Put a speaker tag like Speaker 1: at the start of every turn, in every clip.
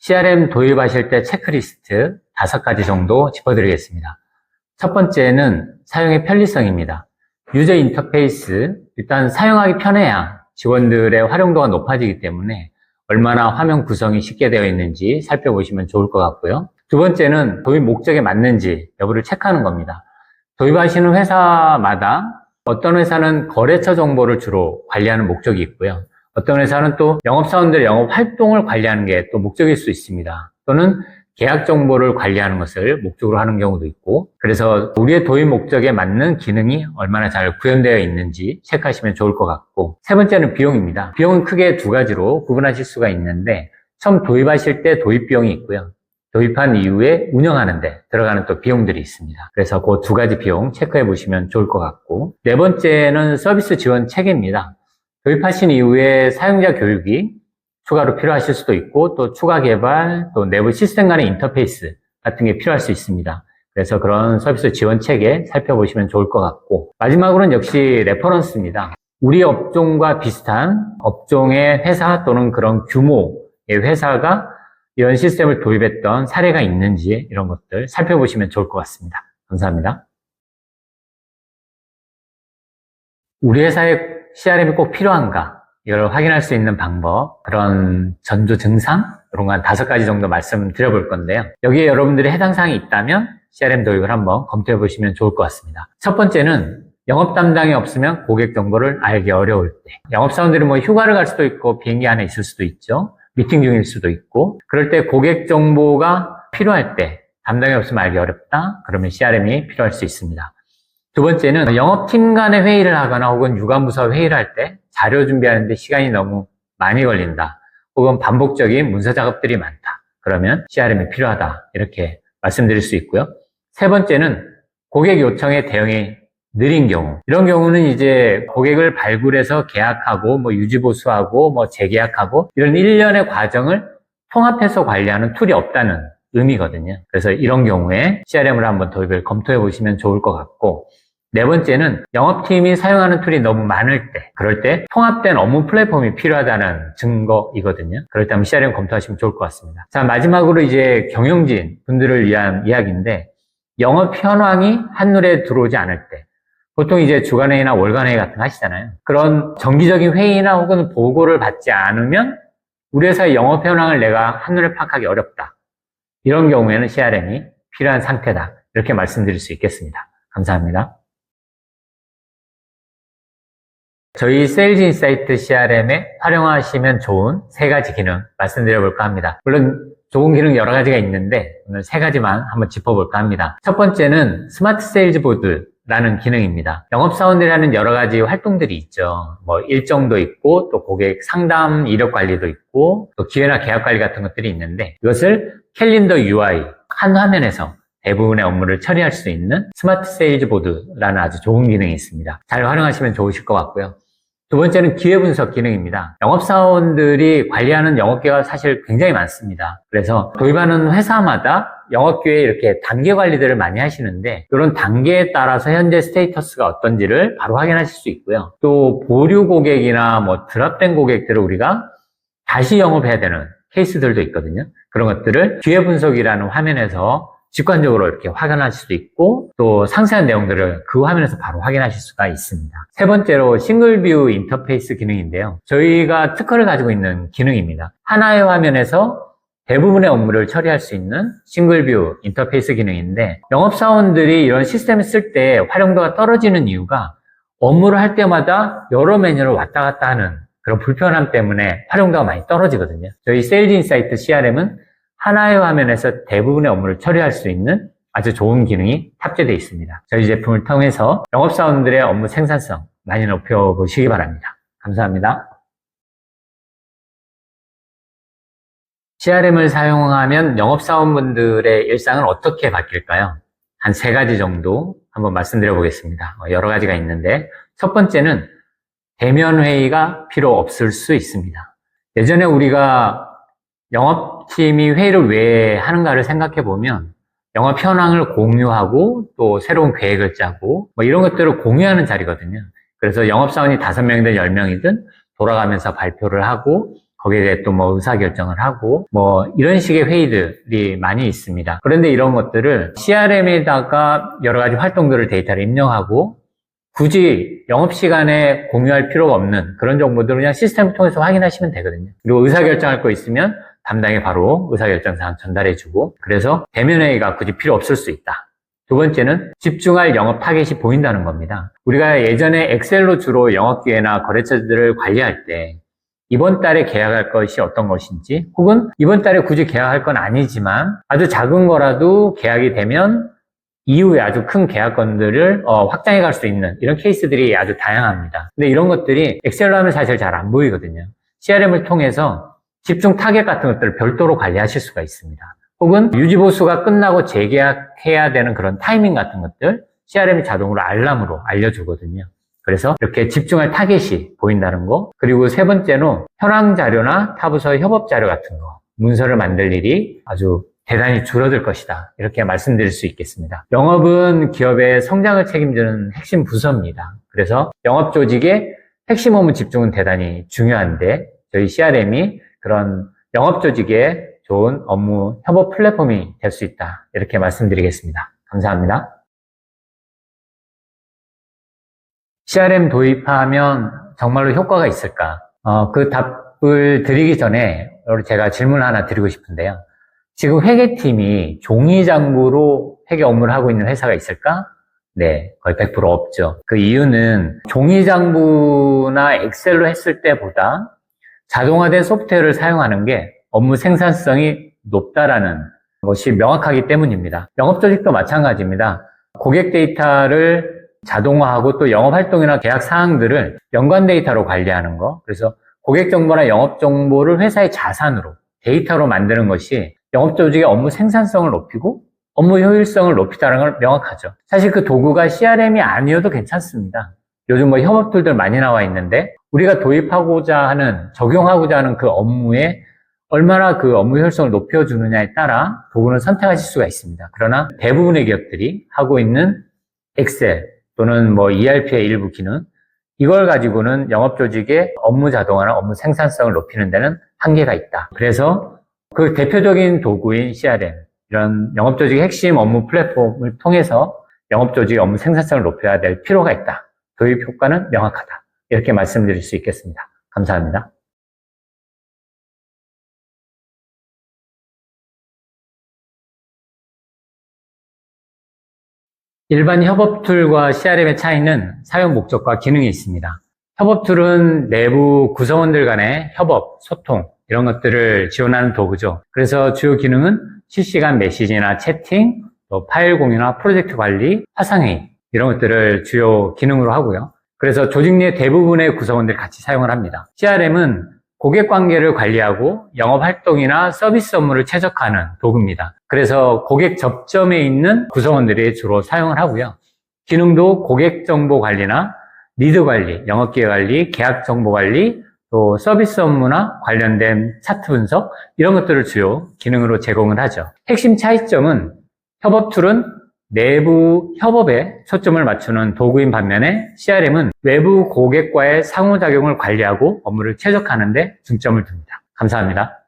Speaker 1: CRM 도입하실 때 체크리스트 5가지 정도 짚어드리겠습니다. 첫 번째는 사용의 편리성입니다. 유저 인터페이스, 일단 사용하기 편해야 직원들의 활용도가 높아지기 때문에 얼마나 화면 구성이 쉽게 되어 있는지 살펴보시면 좋을 것 같고요. 두 번째는 도입 목적에 맞는지 여부를 체크하는 겁니다. 도입하시는 회사마다 어떤 회사는 거래처 정보를 주로 관리하는 목적이 있고요. 어떤 회사는 또 영업사원들의 영업 활동을 관리하는 게 또 목적일 수 있습니다. 또는 계약 정보를 관리하는 것을 목적으로 하는 경우도 있고, 그래서 우리의 도입 목적에 맞는 기능이 얼마나 잘 구현되어 있는지 체크하시면 좋을 것 같고, 세 번째는 비용입니다. 비용은 크게 2가지로 구분하실 수가 있는데, 처음 도입하실 때 도입 비용이 있고요. 도입한 이후에 운영하는 데 들어가는 또 비용들이 있습니다. 그래서 그 2가지 비용 체크해 보시면 좋을 것 같고, 네 번째는 서비스 지원 체계입니다. 도입하신 이후에 사용자 교육이 추가로 필요하실 수도 있고, 또 추가 개발, 또 내부 시스템 간의 인터페이스 같은 게 필요할 수 있습니다. 그래서 그런 서비스 지원 체계 살펴보시면 좋을 것 같고, 마지막으로는 역시 레퍼런스입니다. 우리 업종과 비슷한 업종의 회사 또는 그런 규모의 회사가 이런 시스템을 도입했던 사례가 있는지 이런 것들 살펴보시면 좋을 것 같습니다. 감사합니다. 우리 회사에 CRM이 꼭 필요한가? 이걸 확인할 수 있는 방법, 그런 전조 증상, 이런 거 한 5가지 정도 말씀드려볼 건데요. 여기에 여러분들이 해당 사항이 있다면 CRM 도입을 한번 검토해 보시면 좋을 것 같습니다. 첫 번째는 영업 담당이 없으면 고객 정보를 알기 어려울 때. 영업사원들이 뭐 휴가를 갈 수도 있고 비행기 안에 있을 수도 있죠. 미팅 중일 수도 있고, 그럴 때 고객 정보가 필요할 때 담당이 없으면 알기 어렵다? 그러면 CRM이 필요할 수 있습니다. 두 번째는 영업팀 간의 회의를 하거나 혹은 유관부서 회의를 할 때 자료 준비하는데 시간이 너무 많이 걸린다. 혹은 반복적인 문서 작업들이 많다. 그러면 CRM이 필요하다. 이렇게 말씀드릴 수 있고요. 세 번째는 고객 요청에 대응이 느린 경우. 이런 경우는 이제 고객을 발굴해서 계약하고 유지보수하고 재계약하고 이런 일련의 과정을 통합해서 관리하는 툴이 없다는 의미거든요. 그래서 이런 경우에 CRM을 한번 도입을 검토해 보시면 좋을 것 같고, 네 번째는 영업팀이 사용하는 툴이 너무 많을 때, 그럴 때 통합된 업무 플랫폼이 필요하다는 증거이거든요. 그럴 때 한번 CRM 검토하시면 좋을 것 같습니다. 자, 마지막으로 이제 경영진 분들을 위한 이야기인데, 영업 현황이 한눈에 들어오지 않을 때, 보통 이제 주간회의나 월간회의 같은 거 하시잖아요. 그런 정기적인 회의나 혹은 보고를 받지 않으면 우리 회사의 영업 현황을 내가 한눈에 파악하기 어렵다. 이런 경우에는 CRM이 필요한 상태다. 이렇게 말씀드릴 수 있겠습니다. 감사합니다. 저희 세일즈 인사이트 CRM에 활용하시면 좋은 3가지 기능 말씀드려볼까 합니다. 물론 좋은 기능 여러 가지가 있는데 오늘 3가지만 한번 짚어볼까 합니다. 첫 번째는 스마트 세일즈 보드라는 기능입니다. 영업사원들이 하는 여러 가지 활동들이 있죠. 일정도 있고 또 고객 상담 이력 관리도 있고 또 기회나 계약 관리 같은 것들이 있는데, 이것을 캘린더 UI 한 화면에서 대부분의 업무를 처리할 수 있는 스마트 세일즈 보드라는 아주 좋은 기능이 있습니다. 잘 활용하시면 좋으실 것 같고요. 두 번째는 기회 분석 기능입니다. 영업사원들이 관리하는 영업기회가 사실 굉장히 많습니다. 그래서 도입하는 회사마다 영업기회 이렇게 단계 관리들을 많이 하시는데, 이런 단계에 따라서 현재 스테이터스가 어떤지를 바로 확인하실 수 있고요. 또 보류 고객이나 드랍된 고객들을 우리가 다시 영업해야 되는 케이스들도 있거든요. 그런 것들을 기회 분석이라는 화면에서 직관적으로 이렇게 확인할 수도 있고, 또 상세한 내용들을 그 화면에서 바로 확인하실 수가 있습니다. 세 번째로 싱글뷰 인터페이스 기능인데요. 저희가 특허를 가지고 있는 기능입니다. 하나의 화면에서 대부분의 업무를 처리할 수 있는 싱글뷰 인터페이스 기능인데, 영업사원들이 이런 시스템을 쓸 때 활용도가 떨어지는 이유가 업무를 할 때마다 여러 메뉴를 왔다 갔다 하는 그런 불편함 때문에 활용도가 많이 떨어지거든요. 저희 세일즈 인사이트 CRM은 하나의 화면에서 대부분의 업무를 처리할 수 있는 아주 좋은 기능이 탑재되어 있습니다. 저희 제품을 통해서 영업사원들의 업무 생산성 많이 높여보시기 바랍니다. 감사합니다. CRM을 사용하면 영업사원분들의 일상은 어떻게 바뀔까요? 한 3가지 정도 한번 말씀드려 보겠습니다. 여러 가지가 있는데, 첫 번째는 대면 회의가 필요 없을 수 있습니다. 예전에 우리가 영업팀이 회의를 왜 하는가를 생각해 보면 영업 현황을 공유하고 또 새로운 계획을 짜고 이런 것들을 공유하는 자리거든요. 그래서 영업사원이 5명이든 10명이든 돌아가면서 발표를 하고 거기에 대해 또 뭐 의사결정을 하고 뭐 이런 식의 회의들이 많이 있습니다. 그런데 이런 것들을 CRM에다가 여러 가지 활동들을 데이터를 입력하고 굳이 영업시간에 공유할 필요가 없는 그런 정보들을 그냥 시스템을 통해서 확인하시면 되거든요. 그리고 의사결정할 거 있으면 담당이 바로 의사결정사항 전달해주고, 그래서 대면회의가 굳이 필요 없을 수 있다. 두 번째는 집중할 영업 타겟이 보인다는 겁니다. 우리가 예전에 엑셀로 주로 영업기회나 거래처들을 관리할 때 이번 달에 계약할 것이 어떤 것인지, 혹은 이번 달에 굳이 계약할 건 아니지만 아주 작은 거라도 계약이 되면 이후에 아주 큰 계약건들을 확장해 갈 수 있는 이런 케이스들이 아주 다양합니다. 근데 이런 것들이 엑셀로 하면 사실 잘 안 보이거든요. CRM을 통해서 집중 타겟 같은 것들을 별도로 관리하실 수가 있습니다. 혹은 유지보수가 끝나고 재계약해야 되는 그런 타이밍 같은 것들 CRM이 자동으로 알람으로 알려주거든요. 그래서 이렇게 집중할 타겟이 보인다는 거. 그리고 세 번째는 현황 자료나 타부서 협업 자료 같은 거, 문서를 만들 일이 아주 대단히 줄어들 것이다. 이렇게 말씀드릴 수 있겠습니다. 영업은 기업의 성장을 책임지는 핵심 부서입니다. 그래서 영업 조직의 핵심 업무 집중은 대단히 중요한데, 저희 CRM이 그런 영업 조직의 좋은 업무 협업 플랫폼이 될 수 있다. 이렇게 말씀드리겠습니다. 감사합니다. CRM 도입하면 정말로 효과가 있을까? 그 답을 드리기 전에 제가 질문 하나 드리고 싶은데요. 지금 회계팀이 종이장부로 회계 업무를 하고 있는 회사가 있을까? 네, 거의 100% 없죠. 그 이유는 종이장부나 엑셀로 했을 때보다 자동화된 소프트웨어를 사용하는 게 업무 생산성이 높다라는 것이 명확하기 때문입니다. 영업조직도 마찬가지입니다. 고객 데이터를 자동화하고 또 영업활동이나 계약 사항들을 연관 데이터로 관리하는 거, 그래서 고객 정보나 영업 정보를 회사의 자산으로 데이터로 만드는 것이 영업조직의 업무 생산성을 높이고 업무 효율성을 높이다는 걸 명확하죠. 사실 그 도구가 CRM이 아니어도 괜찮습니다. 요즘 뭐 협업 툴들 많이 나와 있는데 우리가 도입하고자 하는, 적용하고자 하는 그 업무에 얼마나 그 업무 효율성을 높여주느냐에 따라 도구는 선택하실 수가 있습니다. 그러나 대부분의 기업들이 하고 있는 엑셀 또는 뭐 ERP의 일부 기능, 이걸 가지고는 영업조직의 업무 자동화나 업무 생산성을 높이는 데는 한계가 있다. 그래서 그 대표적인 도구인 CRM, 이런 영업조직의 핵심 업무 플랫폼을 통해서 영업조직의 업무 생산성을 높여야 될 필요가 있다. 도입 효과는 명확하다. 이렇게 말씀드릴 수 있겠습니다. 감사합니다. 일반 협업 툴과 CRM의 차이는 사용 목적과 기능이 있습니다. 협업 툴은 내부 구성원들 간의 협업, 소통, 이런 것들을 지원하는 도구죠. 그래서 주요 기능은 실시간 메시지나 채팅, 또 파일 공유나 프로젝트 관리, 화상회의, 이런 것들을 주요 기능으로 하고요. 그래서 조직 내 대부분의 구성원들이 같이 사용을 합니다. CRM은 고객 관계를 관리하고 영업 활동이나 서비스 업무를 최적화하는 도구입니다. 그래서 고객 접점에 있는 구성원들이 주로 사용을 하고요. 기능도 고객 정보 관리나 리드 관리, 영업 기획 관리, 계약 정보 관리, 또 서비스 업무나 관련된 차트 분석, 이런 것들을 주요 기능으로 제공을 하죠. 핵심 차이점은 협업 툴은 내부 협업에 초점을 맞추는 도구인 반면에 CRM은 외부 고객과의 상호작용을 관리하고 업무를 최적화하는 데 중점을 둡니다. 감사합니다.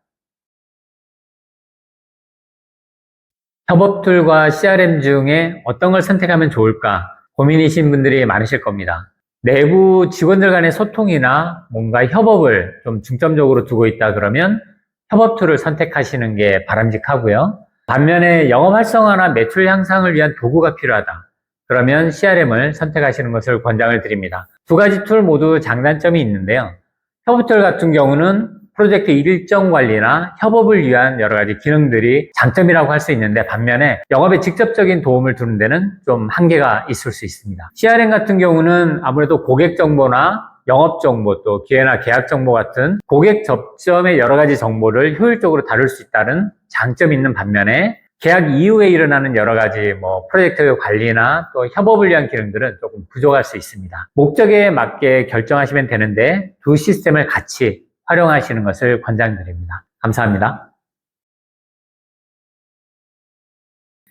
Speaker 1: 협업 툴과 CRM 중에 어떤 걸 선택하면 좋을까 고민이신 분들이 많으실 겁니다. 내부 직원들 간의 소통이나 뭔가 협업을 좀 중점적으로 두고 있다 그러면 협업 툴을 선택하시는 게 바람직하고요. 반면에 영업 활성화나 매출 향상을 위한 도구가 필요하다. 그러면 CRM을 선택하시는 것을 권장을 드립니다. 두 가지 툴 모두 장단점이 있는데요. 협업 툴 같은 경우는 프로젝트 일정 관리나 협업을 위한 여러 가지 기능들이 장점이라고 할 수 있는데, 반면에 영업에 직접적인 도움을 주는 데는 좀 한계가 있을 수 있습니다. CRM 같은 경우는 아무래도 고객 정보나 영업 정보, 또 기회나 계약 정보 같은 고객 접점의 여러 가지 정보를 효율적으로 다룰 수 있다는 장점이 있는 반면에 계약 이후에 일어나는 여러 가지 프로젝트 관리나 또 협업을 위한 기능들은 조금 부족할 수 있습니다. 목적에 맞게 결정하시면 되는데 두 시스템을 같이 활용하시는 것을 권장드립니다. 감사합니다.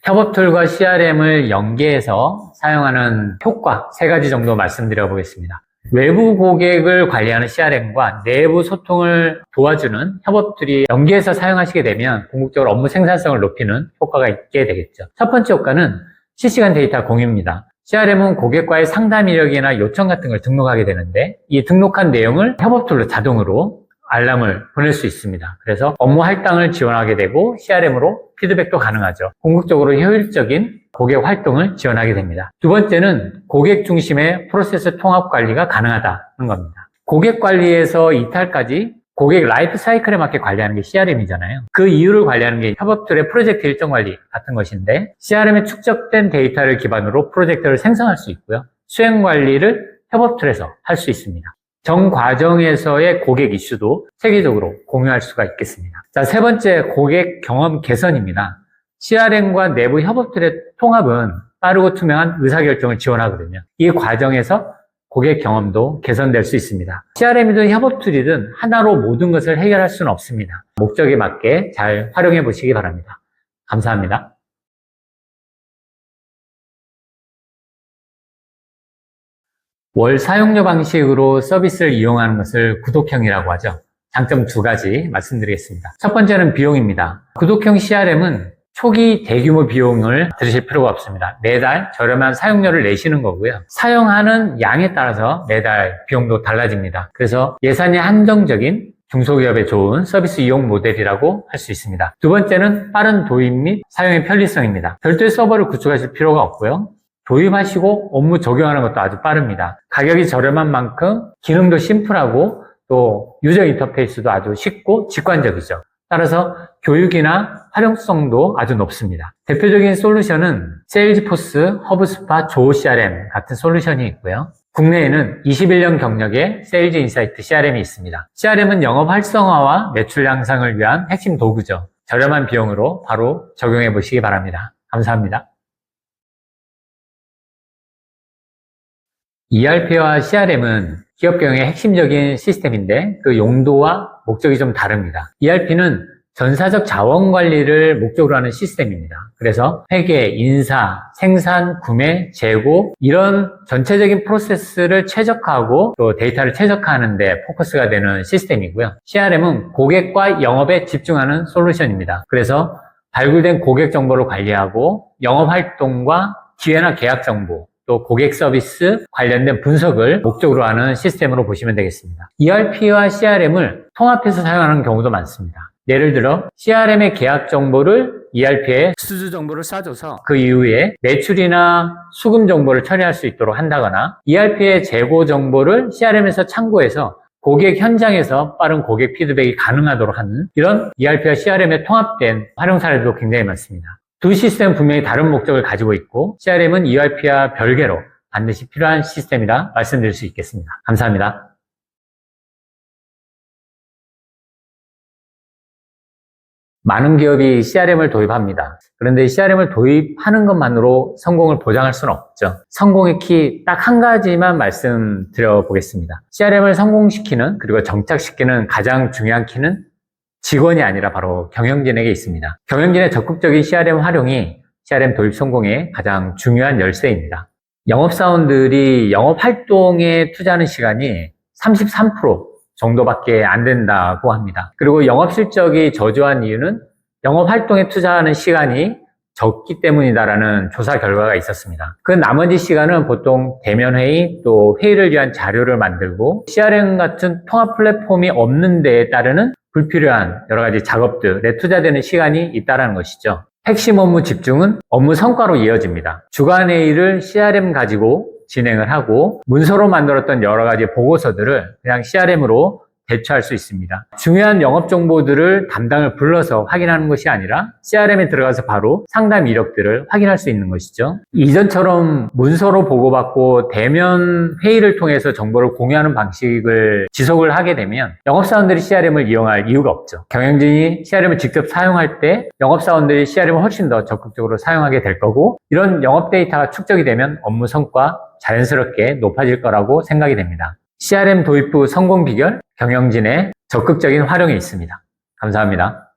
Speaker 1: 협업 툴과 CRM을 연계해서 사용하는 효과 3가지 정도 말씀드려 보겠습니다. 외부 고객을 관리하는 CRM과 내부 소통을 도와주는 협업들이 연계해서 사용하시게 되면 궁극적으로 업무 생산성을 높이는 효과가 있게 되겠죠. 첫 번째 효과는 실시간 데이터 공유입니다. CRM은 고객과의 상담 이력이나 요청 같은 걸 등록하게 되는데 이 등록한 내용을 협업 툴로 자동으로 알람을 보낼 수 있습니다. 그래서 업무 할당을 지원하게 되고 CRM으로 피드백도 가능하죠. 궁극적으로 효율적인 고객 활동을 지원하게 됩니다. 두 번째는 고객 중심의 프로세스 통합 관리가 가능하다는 겁니다. 고객 관리에서 이탈까지 고객 라이프 사이클에 맞게 관리하는 게 CRM이잖아요. 그 이유를 관리하는 게 협업툴의 프로젝트 일정 관리 같은 것인데 CRM에 축적된 데이터를 기반으로 프로젝트를 생성할 수 있고요. 수행 관리를 협업툴에서 할 수 있습니다. 전 과정에서의 고객 이슈도 세계적으로 공유할 수가 있겠습니다. 자, 세 번째, 고객 경험 개선입니다. CRM과 내부 협업툴의 통합은 빠르고 투명한 의사결정을 지원하거든요. 이 과정에서 고객 경험도 개선될 수 있습니다. CRM이든 협업툴이든 하나로 모든 것을 해결할 수는 없습니다. 목적에 맞게 잘 활용해 보시기 바랍니다. 감사합니다. 월 사용료 방식으로 서비스를 이용하는 것을 구독형이라고 하죠. 장점 두 가지 말씀드리겠습니다. 첫 번째는 비용입니다. 구독형 CRM은 초기 대규모 비용을 들으실 필요가 없습니다. 매달 저렴한 사용료를 내시는 거고요. 사용하는 양에 따라서 매달 비용도 달라집니다. 그래서 예산이 한정적인 중소기업에 좋은 서비스 이용 모델이라고 할 수 있습니다. 두 번째는 빠른 도입 및 사용의 편리성입니다. 별도의 서버를 구축하실 필요가 없고요. 도입하시고 업무 적용하는 것도 아주 빠릅니다. 가격이 저렴한 만큼 기능도 심플하고 또 유저 인터페이스도 아주 쉽고 직관적이죠. 따라서 교육이나 활용성도 아주 높습니다. 대표적인 솔루션은 세일즈포스, 허브스파, 조오 CRM 같은 솔루션이 있고요. 국내에는 21년 경력의 세일즈 인사이트 CRM이 있습니다. CRM은 영업 활성화와 매출 향상을 위한 핵심 도구죠. 저렴한 비용으로 바로 적용해 보시기 바랍니다. 감사합니다. ERP와 CRM은 기업 경영의 핵심적인 시스템인데 그 용도와 목적이 좀 다릅니다. ERP는 전사적 자원 관리를 목적으로 하는 시스템입니다. 그래서 회계, 인사, 생산, 구매, 재고 이런 전체적인 프로세스를 최적화하고 또 데이터를 최적화하는 데 포커스가 되는 시스템이고요. CRM은 고객과 영업에 집중하는 솔루션입니다. 그래서 발굴된 고객 정보를 관리하고 영업 활동과 기회나 계약 정보 또 고객 서비스 관련된 분석을 목적으로 하는 시스템으로 보시면 되겠습니다. ERP와 CRM을 통합해서 사용하는 경우도 많습니다. 예를 들어 CRM의 계약 정보를 ERP에 수주 정보를 쏴줘서 그 이후에 매출이나 수금 정보를 처리할 수 있도록 한다거나 ERP의 재고 정보를 CRM에서 참고해서 고객 현장에서 빠른 고객 피드백이 가능하도록 하는 이런 ERP와 CRM의 통합된 활용 사례도 굉장히 많습니다. 두 시스템은 분명히 다른 목적을 가지고 있고 CRM은 ERP와 별개로 반드시 필요한 시스템이라 말씀드릴 수 있겠습니다. 감사합니다. 많은 기업이 CRM을 도입합니다. 그런데 CRM을 도입하는 것만으로 성공을 보장할 수는 없죠. 성공의 키 딱 한 가지만 말씀드려 보겠습니다. CRM을 성공시키는 그리고 정착시키는 가장 중요한 키는 직원이 아니라 바로 경영진에게 있습니다. 경영진의 적극적인 CRM 활용이 CRM 도입 성공의 가장 중요한 열쇠입니다. 영업사원들이 영업활동에 투자하는 시간이 33% 정도밖에 안 된다고 합니다. 그리고 영업실적이 저조한 이유는 영업활동에 투자하는 시간이 적기 때문이다라는 조사 결과가 있었습니다. 그 나머지 시간은 보통 대면회의 또 회의를 위한 자료를 만들고 CRM 같은 통합 플랫폼이 없는 데에 따르는 불필요한 여러 가지 작업들에 투자되는 시간이 있다는 것이죠. 핵심 업무 집중은 업무 성과로 이어집니다. 주간회의를 CRM 가지고 진행을 하고 문서로 만들었던 여러 가지 보고서들을 그냥 CRM으로 대처할 수 있습니다. 중요한 영업 정보들을 담당을 불러서 확인하는 것이 아니라 CRM에 들어가서 바로 상담 이력들을 확인할 수 있는 것이죠. 이전처럼 문서로 보고받고 대면 회의를 통해서 정보를 공유하는 방식을 지속을 하게 되면 영업사원들이 CRM을 이용할 이유가 없죠. 경영진이 CRM을 직접 사용할 때 영업사원들이 CRM을 훨씬 더 적극적으로 사용하게 될 거고 이런 영업 데이터가 축적이 되면 업무 성과 자연스럽게 높아질 거라고 생각이 됩니다. CRM 도입 후 성공 비결, 경영진의 적극적인 활용이 있습니다. 감사합니다.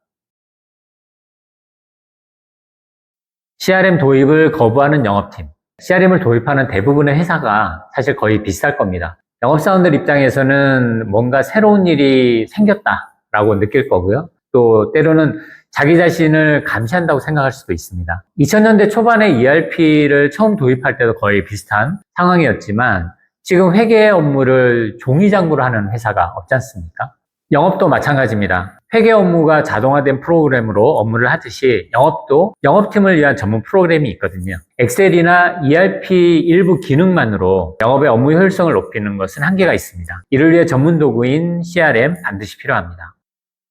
Speaker 1: CRM 도입을 거부하는 영업팀. CRM을 도입하는 대부분의 회사가 사실 거의 비슷할 겁니다. 영업사원들 입장에서는 뭔가 새로운 일이 생겼다라고 느낄 거고요. 또 때로는 자기 자신을 감시한다고 생각할 수도 있습니다. 2000년대 초반에 ERP를 처음 도입할 때도 거의 비슷한 상황이었지만 지금 회계 업무를 종이장부로 하는 회사가 없지 않습니까? 영업도 마찬가지입니다. 회계 업무가 자동화된 프로그램으로 업무를 하듯이 영업도 영업팀을 위한 전문 프로그램이 있거든요. 엑셀이나 ERP 일부 기능만으로 영업의 업무 효율성을 높이는 것은 한계가 있습니다. 이를 위해 전문 도구인 CRM 반드시 필요합니다.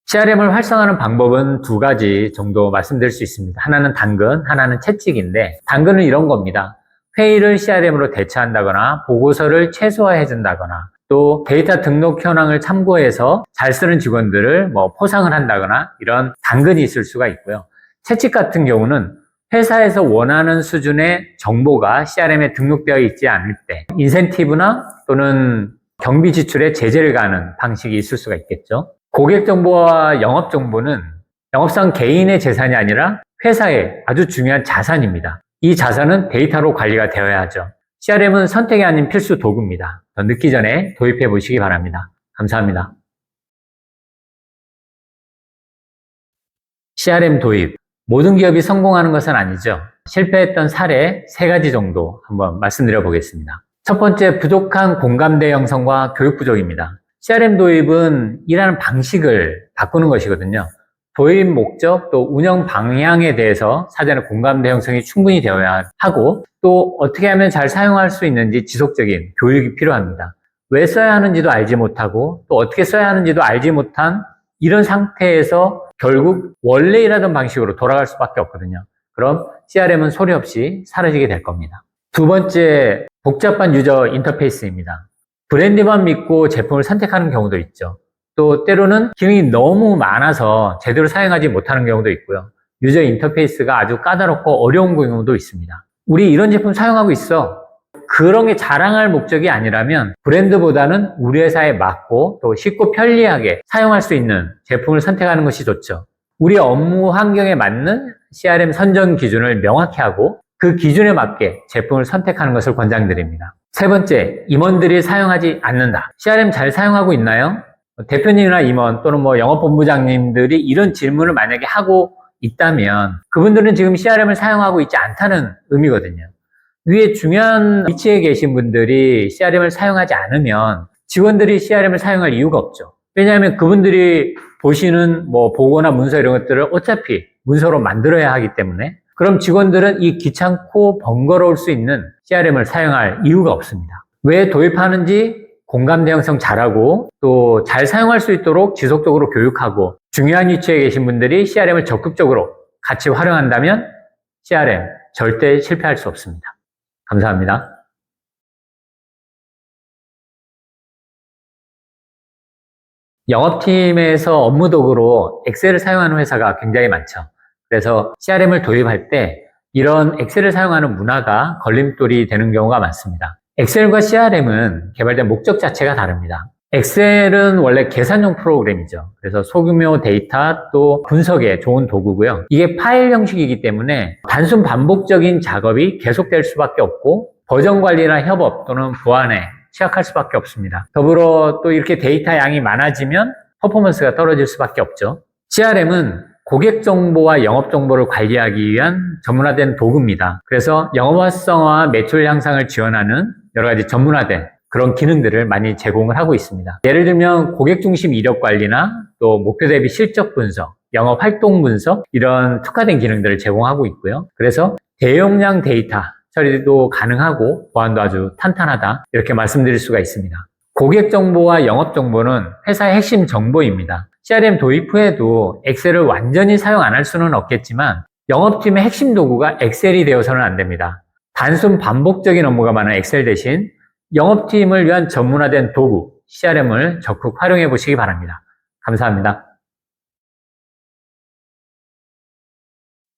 Speaker 1: CRM을 활성화하는 방법은 두 가지 정도 말씀드릴 수 있습니다. 하나는 당근, 하나는 채찍인데 당근은 이런 겁니다. 회의를 CRM으로 대체한다거나 보고서를 최소화해 준다거나 또 데이터 등록 현황을 참고해서 잘 쓰는 직원들을 포상을 한다거나 이런 당근이 있을 수가 있고요. 채찍 같은 경우는 회사에서 원하는 수준의 정보가 CRM에 등록되어 있지 않을 때 인센티브나 또는 경비 지출에 제재를 가하는 방식이 있을 수가 있겠죠. 고객 정보와 영업 정보는 영업상 개인의 재산이 아니라 회사의 아주 중요한 자산입니다. 이 자산은 데이터로 관리가 되어야 하죠. CRM은 선택이 아닌 필수 도구입니다. 더 늦기 전에 도입해 보시기 바랍니다. 감사합니다. CRM 도입. 모든 기업이 성공하는 것은 아니죠. 실패했던 사례 3가지 정도 한번 말씀드려 보겠습니다. 첫 번째, 부족한 공감대 형성과 교육 부족입니다. CRM 도입은 일하는 방식을 바꾸는 것이거든요. 도입 목적 또 운영 방향에 대해서 사전에 공감대 형성이 충분히 되어야 하고 또 어떻게 하면 잘 사용할 수 있는지 지속적인 교육이 필요합니다. 왜 써야 하는지도 알지 못하고 또 어떻게 써야 하는지도 알지 못한 이런 상태에서 결국 원래 일하던 방식으로 돌아갈 수밖에 없거든요. 그럼 CRM은 소리 없이 사라지게 될 겁니다. 두 번째, 복잡한 유저 인터페이스입니다. 브랜드만 믿고 제품을 선택하는 경우도 있죠. 또 때로는 기능이 너무 많아서 제대로 사용하지 못하는 경우도 있고요. 유저 인터페이스가 아주 까다롭고 어려운 경우도 있습니다. 우리 이런 제품 사용하고 있어. 그런 게 자랑할 목적이 아니라면 브랜드보다는 우리 회사에 맞고 또 쉽고 편리하게 사용할 수 있는 제품을 선택하는 것이 좋죠. 우리 업무 환경에 맞는 CRM 선정 기준을 명확히 하고 그 기준에 맞게 제품을 선택하는 것을 권장드립니다. 세 번째, 임원들이 사용하지 않는다. CRM 잘 사용하고 있나요? 대표님이나 임원 또는 영업본부장님들이 이런 질문을 만약에 하고 있다면 그분들은 지금 CRM을 사용하고 있지 않다는 의미거든요. 위에 중요한 위치에 계신 분들이 CRM을 사용하지 않으면 직원들이 CRM을 사용할 이유가 없죠. 왜냐하면 그분들이 보시는 보고나 문서 이런 것들을 어차피 문서로 만들어야 하기 때문에 그럼 직원들은 이 귀찮고 번거로울 수 있는 CRM을 사용할 이유가 없습니다. 왜 도입하는지 공감대 형성 잘하고 또 잘 사용할 수 있도록 지속적으로 교육하고 중요한 위치에 계신 분들이 CRM을 적극적으로 같이 활용한다면 CRM 절대 실패할 수 없습니다. 감사합니다. 영업팀에서 업무 도구로 엑셀을 사용하는 회사가 굉장히 많죠. 그래서 CRM을 도입할 때 이런 엑셀을 사용하는 문화가 걸림돌이 되는 경우가 많습니다. 엑셀과 CRM은 개발된 목적 자체가 다릅니다. 엑셀은 원래 계산용 프로그램이죠. 그래서 소규모 데이터 또 분석에 좋은 도구고요. 이게 파일 형식이기 때문에 단순 반복적인 작업이 계속될 수밖에 없고 버전 관리나 협업 또는 보안에 취약할 수밖에 없습니다. 더불어 또 이렇게 데이터 양이 많아지면 퍼포먼스가 떨어질 수밖에 없죠. CRM은 고객 정보와 영업 정보를 관리하기 위한 전문화된 도구입니다. 그래서 영업 활성화와 매출 향상을 지원하는 여러 가지 전문화된 그런 기능들을 많이 제공을 하고 있습니다. 예를 들면 고객 중심 이력 관리나 또 목표 대비 실적 분석, 영업 활동 분석 이런 특화된 기능들을 제공하고 있고요. 그래서 대용량 데이터 처리도 가능하고 보안도 아주 탄탄하다 이렇게 말씀드릴 수가 있습니다. 고객 정보와 영업 정보는 회사의 핵심 정보입니다. CRM 도입 후에도 엑셀을 완전히 사용 안 할 수는 없겠지만 영업팀의 핵심 도구가 엑셀이 되어서는 안 됩니다. 단순 반복적인 업무가 많은 엑셀 대신 영업팀을 위한 전문화된 도구 CRM을 적극 활용해 보시기 바랍니다. 감사합니다.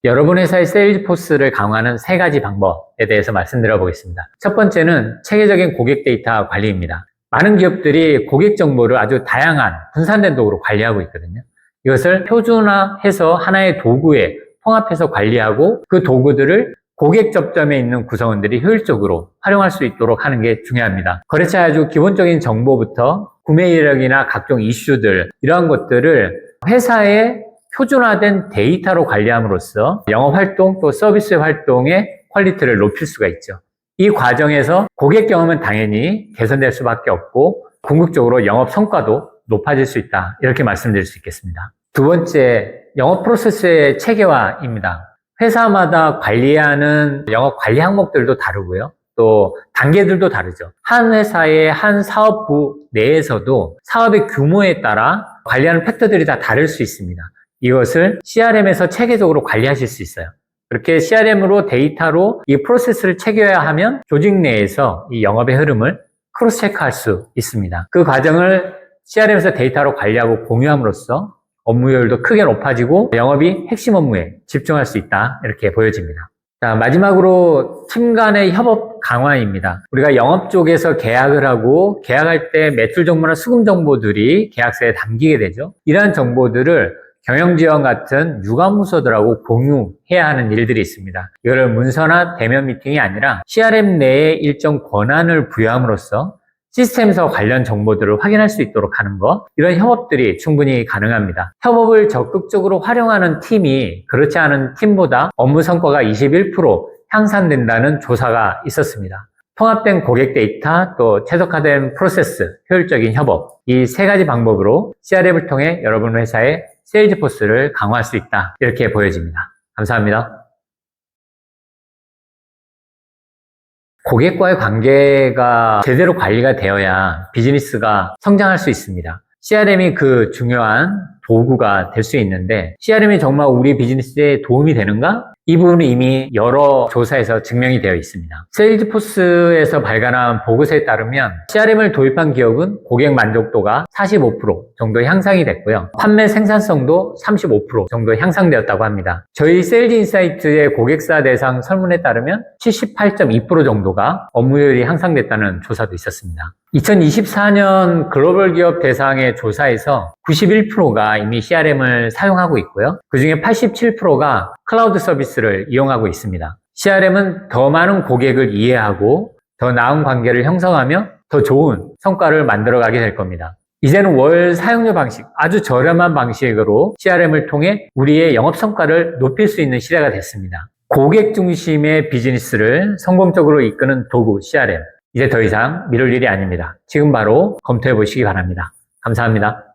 Speaker 1: 여러분 회사의 세일즈포스를 강화하는 3가지 방법에 대해서 말씀드려 보겠습니다. 첫 번째는 체계적인 고객 데이터 관리입니다. 많은 기업들이 고객 정보를 아주 다양한 분산된 도구로 관리하고 있거든요. 이것을 표준화해서 하나의 도구에 통합해서 관리하고 그 도구들을 고객 접점에 있는 구성원들이 효율적으로 활용할 수 있도록 하는 게 중요합니다. 거래처의 아주 기본적인 정보부터 구매 이력이나 각종 이슈들, 이러한 것들을 회사의 표준화된 데이터로 관리함으로써 영업활동 또 서비스 활동의 퀄리티를 높일 수가 있죠. 이 과정에서 고객 경험은 당연히 개선될 수밖에 없고 궁극적으로 영업 성과도 높아질 수 있다, 이렇게 말씀드릴 수 있겠습니다. 두 번째, 영업 프로세스의 체계화입니다. 회사마다 관리하는 영업 관리 항목들도 다르고요. 또 단계들도 다르죠. 한 회사의 한 사업부 내에서도 사업의 규모에 따라 관리하는 팩터들이 다 다를 수 있습니다. 이것을 CRM에서 체계적으로 관리하실 수 있어요. 그렇게 CRM으로 데이터로 이 프로세스를 체계화하면 조직 내에서 이 영업의 흐름을 크로스 체크할 수 있습니다. 그 과정을 CRM에서 데이터로 관리하고 공유함으로써 업무 효율도 크게 높아지고 영업이 핵심 업무에 집중할 수 있다, 이렇게 보여집니다. 자, 마지막으로 팀 간의 협업 강화입니다. 우리가 영업 쪽에서 계약을 하고 계약할 때 매출 정보나 수금 정보들이 계약서에 담기게 되죠. 이러한 정보들을 경영지원 같은 유관부서들하고 공유해야 하는 일들이 있습니다. 이거를 문서나 대면 미팅이 아니라 CRM 내에 일정 권한을 부여함으로써 시스템에서 관련 정보들을 확인할 수 있도록 하는 것, 이런 협업들이 충분히 가능합니다. 협업을 적극적으로 활용하는 팀이 그렇지 않은 팀보다 업무 성과가 21% 향상된다는 조사가 있었습니다. 통합된 고객 데이터, 또 최적화된 프로세스, 효율적인 협업, 이 세 가지 방법으로 CRM을 통해 여러분 회사의 세일즈포스를 강화할 수 있다, 이렇게 보여집니다. 감사합니다. 고객과의 관계가 제대로 관리가 되어야 비즈니스가 성장할 수 있습니다. CRM이 그 중요한 도구가 될 수 있는데 CRM이 정말 우리 비즈니스에 도움이 되는가? 이 부분은 이미 여러 조사에서 증명이 되어 있습니다. 세일즈포스에서 발간한 보고서에 따르면 CRM을 도입한 기업은 고객 만족도가 45% 정도 향상이 됐고요. 판매 생산성도 35% 정도 향상되었다고 합니다. 저희 세일즈인사이트의 고객사 대상 설문에 따르면 78.2% 정도가 업무 효율이 향상됐다는 조사도 있었습니다. 2024년 글로벌 기업 대상의 조사에서 91%가 이미 CRM을 사용하고 있고요. 그중에 87%가 클라우드 서비스를 이용하고 있습니다. CRM은 더 많은 고객을 이해하고 더 나은 관계를 형성하며 더 좋은 성과를 만들어가게 될 겁니다. 이제는 월 사용료 방식, 아주 저렴한 방식으로 CRM을 통해 우리의 영업 성과를 높일 수 있는 시대가 됐습니다. 고객 중심의 비즈니스를 성공적으로 이끄는 도구 CRM, 이제 더 이상 미룰 일이 아닙니다. 지금 바로 검토해 보시기 바랍니다. 감사합니다.